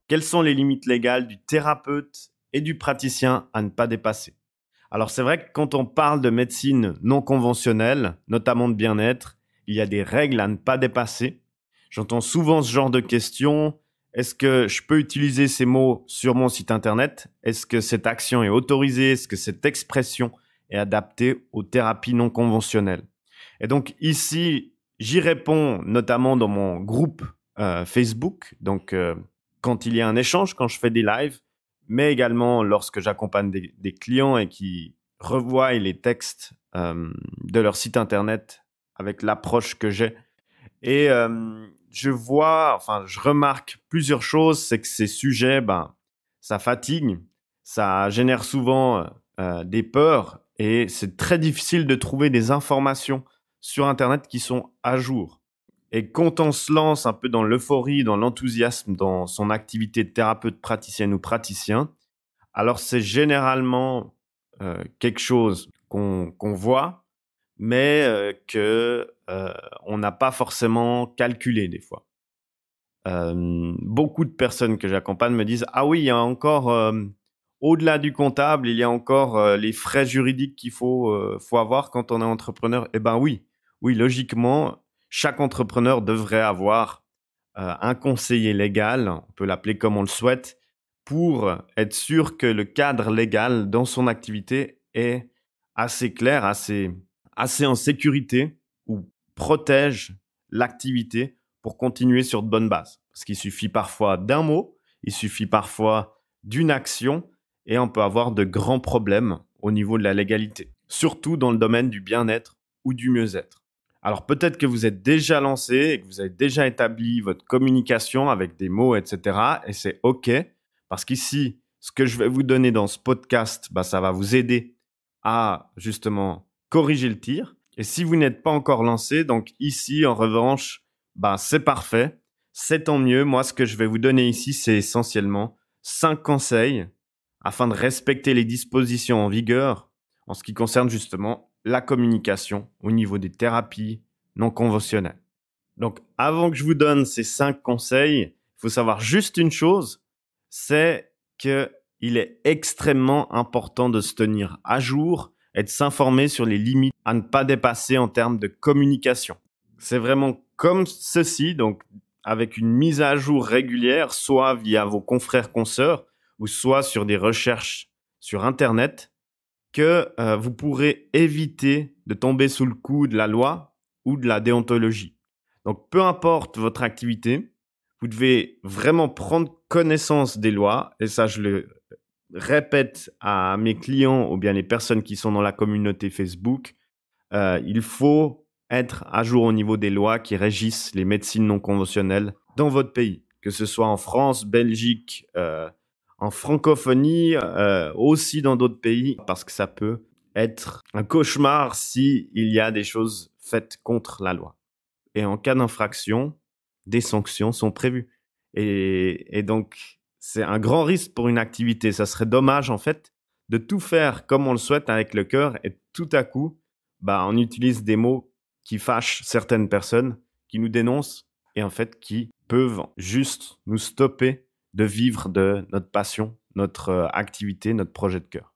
Quelles sont les limites légales du thérapeute et du praticien à ne pas dépasser? Alors c'est vrai que quand on parle de médecine non conventionnelle, notamment de bien-être, il y a des règles à ne pas dépasser. J'entends souvent ce genre de questions. Est-ce que je peux utiliser ces mots sur mon site internet? Est-ce que cette action est autorisée? Est-ce que cette expression est adaptée aux thérapies non conventionnelles? Et donc ici, j'y réponds notamment dans mon groupe Facebook. Donc quand il y a un échange, quand je fais des lives, mais également lorsque j'accompagne des clients et qui revoient les textes de leur site internet avec l'approche que j'ai. Et je remarque plusieurs choses, c'est que ces sujets, ça fatigue, ça génère souvent des peurs et c'est très difficile de trouver des informations sur Internet qui sont à jour. Et quand on se lance un peu dans l'euphorie, dans l'enthousiasme, dans son activité de thérapeute praticienne ou praticien, alors c'est généralement quelque chose qu'on voit, mais que on n'a pas forcément calculé des fois. Beaucoup de personnes que j'accompagne me disent « Ah oui, il y a encore, au-delà du comptable, il y a encore les frais juridiques qu'il faut avoir quand on est entrepreneur. » Eh ben oui, logiquement, chaque entrepreneur devrait avoir un conseiller légal, on peut l'appeler comme on le souhaite, pour être sûr que le cadre légal dans son activité est assez clair, assez en sécurité ou protège l'activité pour continuer sur de bonnes bases. Parce qu'il suffit parfois d'un mot, il suffit parfois d'une action et on peut avoir de grands problèmes au niveau de la légalité, surtout dans le domaine du bien-être ou du mieux-être. Alors peut-être que vous êtes déjà lancé et que vous avez déjà établi votre communication avec des mots, etc. Et c'est OK, parce qu'ici, ce que je vais vous donner dans ce podcast, ça va vous aider à justement corriger le tir. Et si vous n'êtes pas encore lancé, donc ici, en revanche, c'est parfait, c'est tant mieux. Moi, ce que je vais vous donner ici, c'est essentiellement 5 conseils afin de respecter les dispositions en vigueur en ce qui concerne justement la communication au niveau des thérapies non conventionnelles. Donc, avant que je vous donne ces 5 conseils, il faut savoir juste une chose, c'est qu'il est extrêmement important de se tenir à jour et de s'informer sur les limites à ne pas dépasser en termes de communication. C'est vraiment comme ceci, donc avec une mise à jour régulière, soit via vos confrères consoeurs ou soit sur des recherches sur Internet, que vous pourrez éviter de tomber sous le coup de la loi ou de la déontologie. Donc, peu importe votre activité, vous devez vraiment prendre connaissance des lois, et ça, je le répète à mes clients ou bien les personnes qui sont dans la communauté Facebook, il faut être à jour au niveau des lois qui régissent les médecines non conventionnelles dans votre pays, que ce soit en France, Belgique, en francophonie, aussi dans d'autres pays, parce que ça peut être un cauchemar s'il y a des choses faites contre la loi. Et en cas d'infraction, des sanctions sont prévues. Et donc, c'est un grand risque pour une activité. Ça serait dommage, en fait, de tout faire comme on le souhaite avec le cœur et tout à coup, on utilise des mots qui fâchent certaines personnes, qui nous dénoncent et en fait qui peuvent juste nous stopper de vivre de notre passion, notre activité, notre projet de cœur.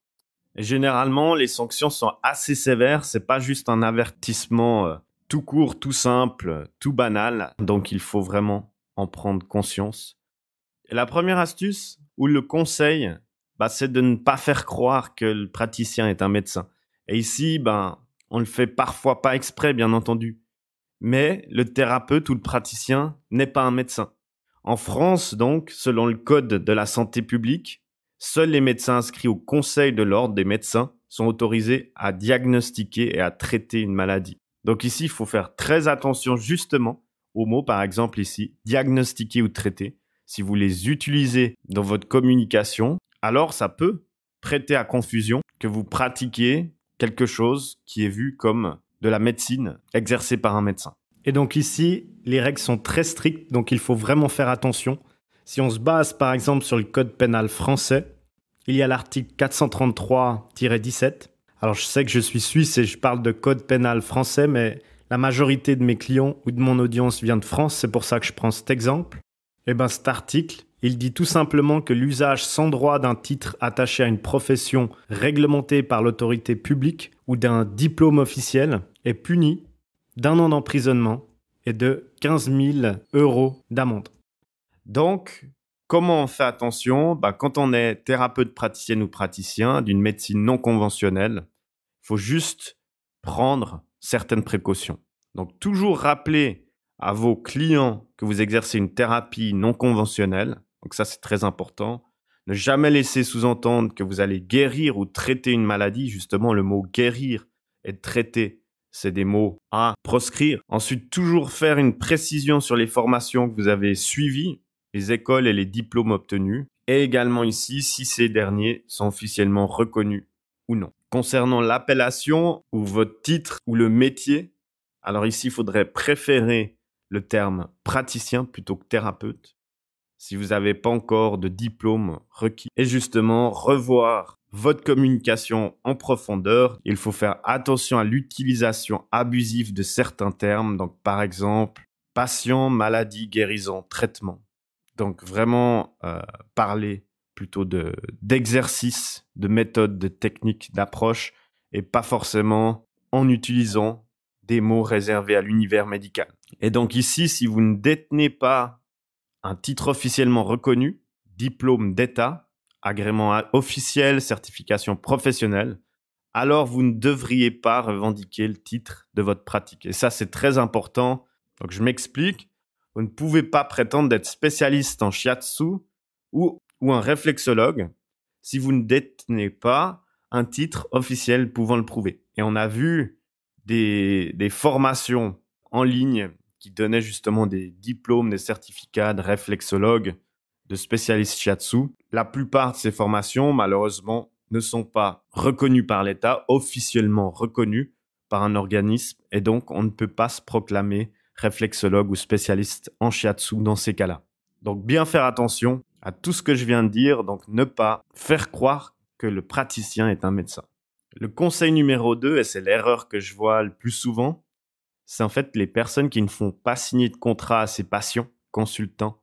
Et généralement, les sanctions sont assez sévères. C'est pas juste un avertissement tout court, tout simple, tout banal. Donc, il faut vraiment en prendre conscience. Et la première astuce ou le conseil, c'est de ne pas faire croire que le praticien est un médecin. Et ici, on le fait parfois pas exprès, bien entendu. Mais le thérapeute ou le praticien n'est pas un médecin. En France, donc, selon le Code de la santé publique, seuls les médecins inscrits au Conseil de l'ordre des médecins sont autorisés à diagnostiquer et à traiter une maladie. Donc ici, il faut faire très attention justement aux mots, par exemple ici, diagnostiquer ou traiter. Si vous les utilisez dans votre communication, alors ça peut prêter à confusion que vous pratiquiez quelque chose qui est vu comme de la médecine exercée par un médecin. Et donc ici, les règles sont très strictes, donc il faut vraiment faire attention. Si on se base par exemple sur le code pénal français, il y a l'article 433-17. Alors je sais que je suis suisse et je parle de code pénal français, mais la majorité de mes clients ou de mon audience vient de France, c'est pour ça que je prends cet exemple. Et cet article, Il dit tout simplement que l'usage sans droit d'un titre attaché à une profession réglementée par l'autorité publique ou d'un diplôme officiel est puni d'1 an d'emprisonnement et de 15 000 € d'amende. Donc, comment on fait attention? Quand on est thérapeute praticienne ou praticien d'une médecine non conventionnelle, il faut juste prendre certaines précautions. Donc, toujours rappeler à vos clients que vous exercez une thérapie non conventionnelle. Donc ça, c'est très important. Ne jamais laisser sous-entendre que vous allez guérir ou traiter une maladie. Justement, le mot guérir et traiter, c'est des mots à proscrire. Ensuite, toujours faire une précision sur les formations que vous avez suivies, les écoles et les diplômes obtenus. Et également ici, si ces derniers sont officiellement reconnus ou non. Concernant l'appellation ou votre titre ou le métier, alors ici, il faudrait préférer le terme praticien plutôt que thérapeute si vous n'avez pas encore de diplôme requis. Et justement, revoir votre communication en profondeur. Il faut faire attention à l'utilisation abusive de certains termes. Donc, par exemple, patient, maladie, guérison, traitement. Donc, vraiment parler plutôt d'exercices, de méthodes, de techniques, d'approches et pas forcément en utilisant des mots réservés à l'univers médical. Et donc ici, si vous ne détenez pas un titre officiellement reconnu, diplôme d'État, agrément officiel, certification professionnelle, alors vous ne devriez pas revendiquer le titre de votre pratique. Et ça, c'est très important. Donc, je m'explique. Vous ne pouvez pas prétendre d'être spécialiste en shiatsu ou un réflexologue si vous ne détenez pas un titre officiel pouvant le prouver. Et on a vu des formations en ligne qui donnaient justement des diplômes, des certificats de réflexologue, de spécialiste shiatsu. La plupart de ces formations, malheureusement, ne sont pas reconnues par l'État, officiellement reconnues par un organisme, et donc on ne peut pas se proclamer réflexologue ou spécialiste en shiatsu dans ces cas-là. Donc bien faire attention à tout ce que je viens de dire, donc ne pas faire croire que le praticien est un médecin. Le conseil numéro 2, et c'est l'erreur que je vois le plus souvent, c'est en fait les personnes qui ne font pas signer de contrat à ses patients, consultants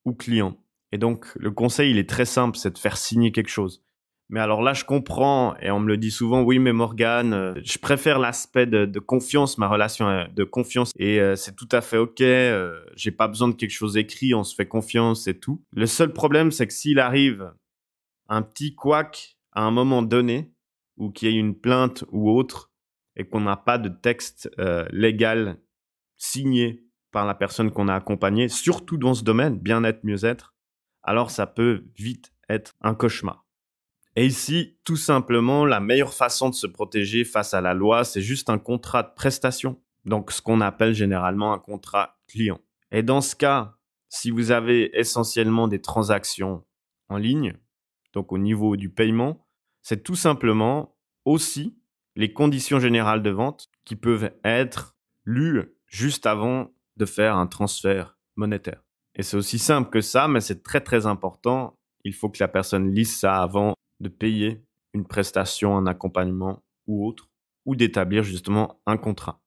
ou clients. Et donc, le conseil, il est très simple, c'est de faire signer quelque chose. Mais alors là, je comprends, et on me le dit souvent, oui, mais Morgane, je préfère l'aspect de confiance, ma relation de confiance, et c'est tout à fait OK, j'ai pas besoin de quelque chose écrit, on se fait confiance et tout. Le seul problème, c'est que s'il arrive un petit couac à un moment donné, ou qu'il y ait une plainte ou autre, et qu'on n'a pas de texte légal signé par la personne qu'on a accompagnée, surtout dans ce domaine, bien-être, mieux-être, alors ça peut vite être un cauchemar. Et ici, tout simplement, la meilleure façon de se protéger face à la loi, c'est juste un contrat de prestation. Donc, ce qu'on appelle généralement un contrat client. Et dans ce cas, si vous avez essentiellement des transactions en ligne, donc au niveau du paiement, c'est tout simplement aussi les conditions générales de vente qui peuvent être lues juste avant de faire un transfert monétaire. Et c'est aussi simple que ça, mais c'est très très important. Il faut que la personne lise ça avant de payer une prestation, un accompagnement ou autre, ou d'établir justement un contrat.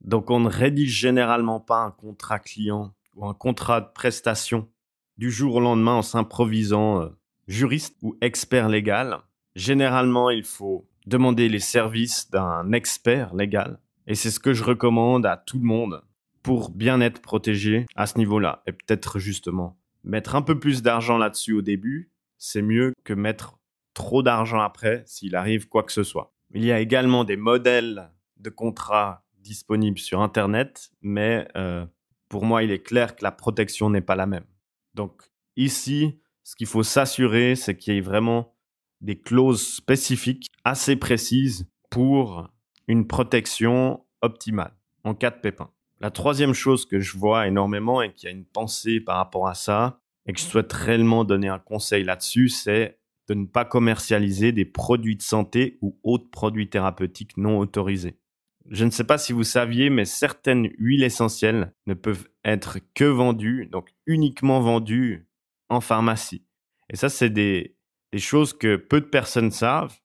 Donc on ne rédige généralement pas un contrat client ou un contrat de prestation du jour au lendemain en s'improvisant juriste ou expert légal. Généralement, il faut demander les services d'un expert légal. Et c'est ce que je recommande à tout le monde pour bien être protégé à ce niveau-là. Et peut-être justement mettre un peu plus d'argent là-dessus au début, c'est mieux que mettre trop d'argent après s'il arrive quoi que ce soit. Il y a également des modèles de contrats disponibles sur Internet, mais pour moi, il est clair que la protection n'est pas la même. Donc ici, ce qu'il faut s'assurer, c'est qu'il y ait vraiment des clauses spécifiques assez précises pour une protection optimale en cas de pépin. La troisième chose que je vois énormément et qui a une pensée par rapport à ça et que je souhaite réellement donner un conseil là-dessus, c'est de ne pas commercialiser des produits de santé ou autres produits thérapeutiques non autorisés. Je ne sais pas si vous saviez, mais certaines huiles essentielles ne peuvent être que vendues, donc uniquement vendues en pharmacie. Et ça, c'est des choses que peu de personnes savent,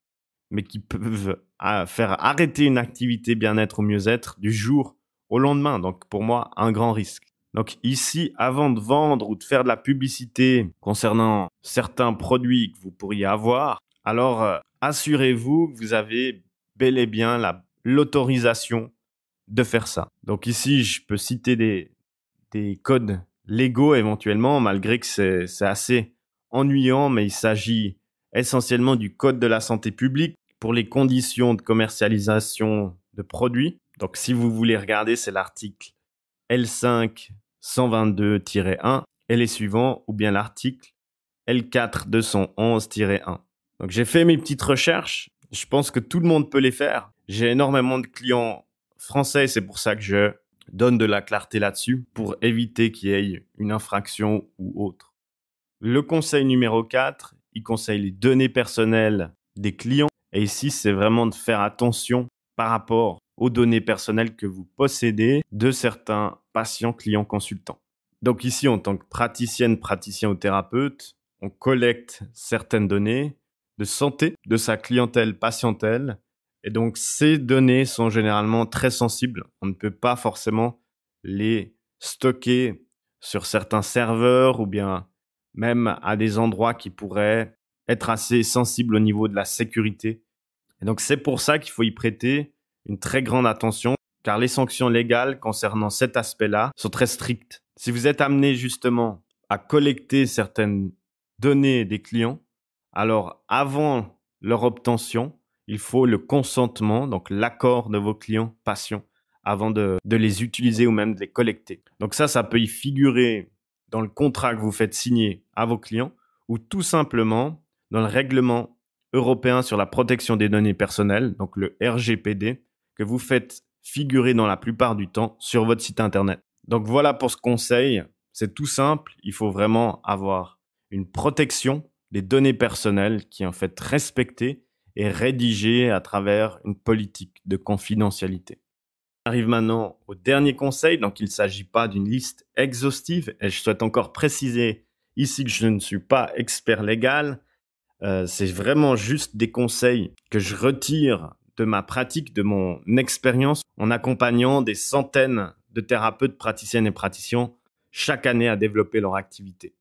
mais qui peuvent faire arrêter une activité bien-être ou mieux-être du jour au lendemain. Donc, pour moi, un grand risque. Donc ici, avant de vendre ou de faire de la publicité concernant certains produits que vous pourriez avoir, alors assurez-vous que vous avez bel et bien l'autorisation de faire ça. Donc ici, je peux citer des codes légaux éventuellement, malgré que c'est assez ennuyant, mais il s'agit essentiellement du Code de la santé publique pour les conditions de commercialisation de produits. Donc si vous voulez regarder, c'est l'article L5 122-1 et les suivants, ou bien l'article L4 211-1. Donc j'ai fait mes petites recherches. Je pense que tout le monde peut les faire. J'ai énormément de clients français, c'est pour ça que je donne de la clarté là-dessus, pour éviter qu'il y ait une infraction ou autre. Le conseil numéro 4, il conseille les données personnelles des clients. Et ici, c'est vraiment de faire attention par rapport aux données personnelles que vous possédez de certains patients, clients, consultants. Donc ici, en tant que praticienne, praticien ou thérapeute, on collecte certaines données de santé de sa clientèle, patientèle. Et donc, ces données sont généralement très sensibles. On ne peut pas forcément les stocker sur certains serveurs ou bien même à des endroits qui pourraient être assez sensibles au niveau de la sécurité. Et donc, c'est pour ça qu'il faut y prêter une très grande attention, car les sanctions légales concernant cet aspect-là sont très strictes. Si vous êtes amené justement à collecter certaines données des clients, alors avant leur obtention, il faut le consentement, donc l'accord de vos clients patients, avant de les utiliser ou même de les collecter. Donc ça peut y figurer dans le contrat que vous faites signer à vos clients ou tout simplement dans le règlement européen sur la protection des données personnelles, donc le RGPD, que vous faites figurer dans la plupart du temps sur votre site internet. Donc voilà pour ce conseil. C'est tout simple. Il faut vraiment avoir une protection des données personnelles qui est en fait respectée et rédigée à travers une politique de confidentialité. On arrive maintenant au dernier conseil. Donc il ne s'agit pas d'une liste exhaustive et je souhaite encore préciser ici que je ne suis pas expert légal. C'est vraiment juste des conseils que je retire de ma pratique, de mon expérience en accompagnant des centaines de thérapeutes, praticiennes et praticiens chaque année à développer leur activité.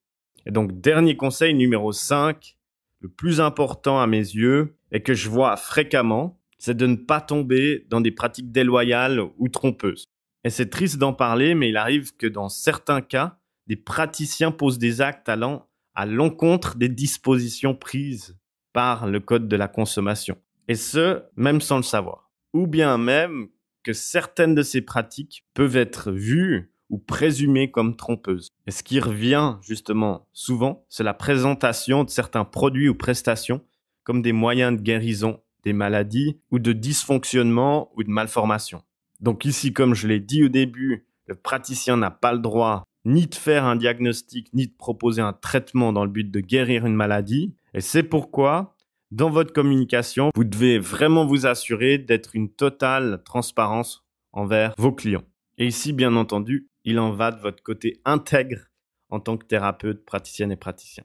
Et donc, dernier conseil numéro 5, le plus important à mes yeux et que je vois fréquemment, c'est de ne pas tomber dans des pratiques déloyales ou trompeuses. Et c'est triste d'en parler, mais il arrive que dans certains cas, des praticiens posent des actes allant à l'encontre des dispositions prises par le code de la consommation. Et ce, même sans le savoir. Ou bien même que certaines de ces pratiques peuvent être vues ou présumées comme trompeuses. Et ce qui revient justement souvent, c'est la présentation de certains produits ou prestations comme des moyens de guérison des maladies ou de dysfonctionnement ou de malformation. Donc ici, comme je l'ai dit au début, le praticien n'a pas le droit ni de faire un diagnostic, ni de proposer un traitement dans le but de guérir une maladie. Et c'est pourquoi, dans votre communication, vous devez vraiment vous assurer d'être une totale transparence envers vos clients. Et ici, bien entendu, il en va de votre côté intègre en tant que thérapeute, praticienne et praticien.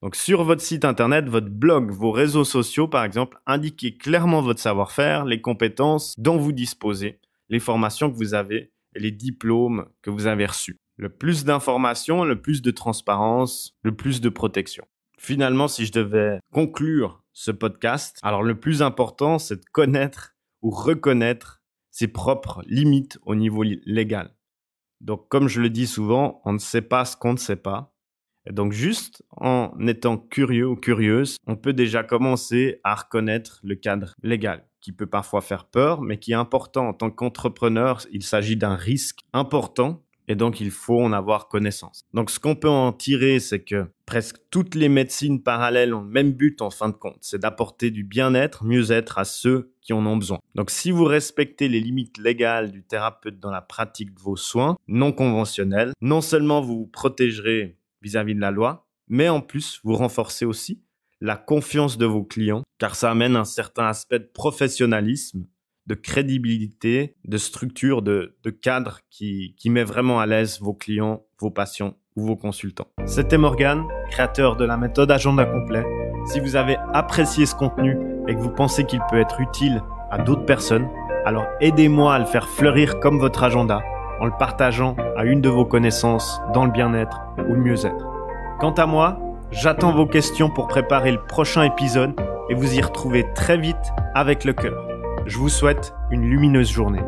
Donc, sur votre site internet, votre blog, vos réseaux sociaux, par exemple, indiquez clairement votre savoir-faire, les compétences dont vous disposez, les formations que vous avez et les diplômes que vous avez reçus. Le plus d'informations, le plus de transparence, le plus de protection. Finalement, si je devais conclure ce podcast, alors le plus important, c'est de connaître ou reconnaître ses propres limites au niveau légal. Donc, comme je le dis souvent, on ne sait pas ce qu'on ne sait pas. Et donc, juste en étant curieux ou curieuse, on peut déjà commencer à reconnaître le cadre légal, qui peut parfois faire peur, mais qui est important. En tant qu'entrepreneur, il s'agit d'un risque important. Et donc, il faut en avoir connaissance. Donc, ce qu'on peut en tirer, c'est que presque toutes les médecines parallèles ont le même but en fin de compte. C'est d'apporter du bien-être, mieux-être à ceux qui en ont besoin. Donc, si vous respectez les limites légales du thérapeute dans la pratique de vos soins non conventionnels, non seulement vous vous protégerez vis-à-vis de la loi, mais en plus, vous renforcez aussi la confiance de vos clients, car ça amène un certain aspect de professionnalisme, de crédibilité, de structure, de cadre qui met vraiment à l'aise vos clients, vos patients ou vos consultants. C'était Morgane, créateur de la méthode Agenda Complet. Si vous avez apprécié ce contenu et que vous pensez qu'il peut être utile à d'autres personnes, alors aidez-moi à le faire fleurir comme votre agenda en le partageant à une de vos connaissances dans le bien-être ou le mieux-être. Quant à moi, j'attends vos questions pour préparer le prochain épisode et vous y retrouver très vite avec le cœur. Je vous souhaite une lumineuse journée.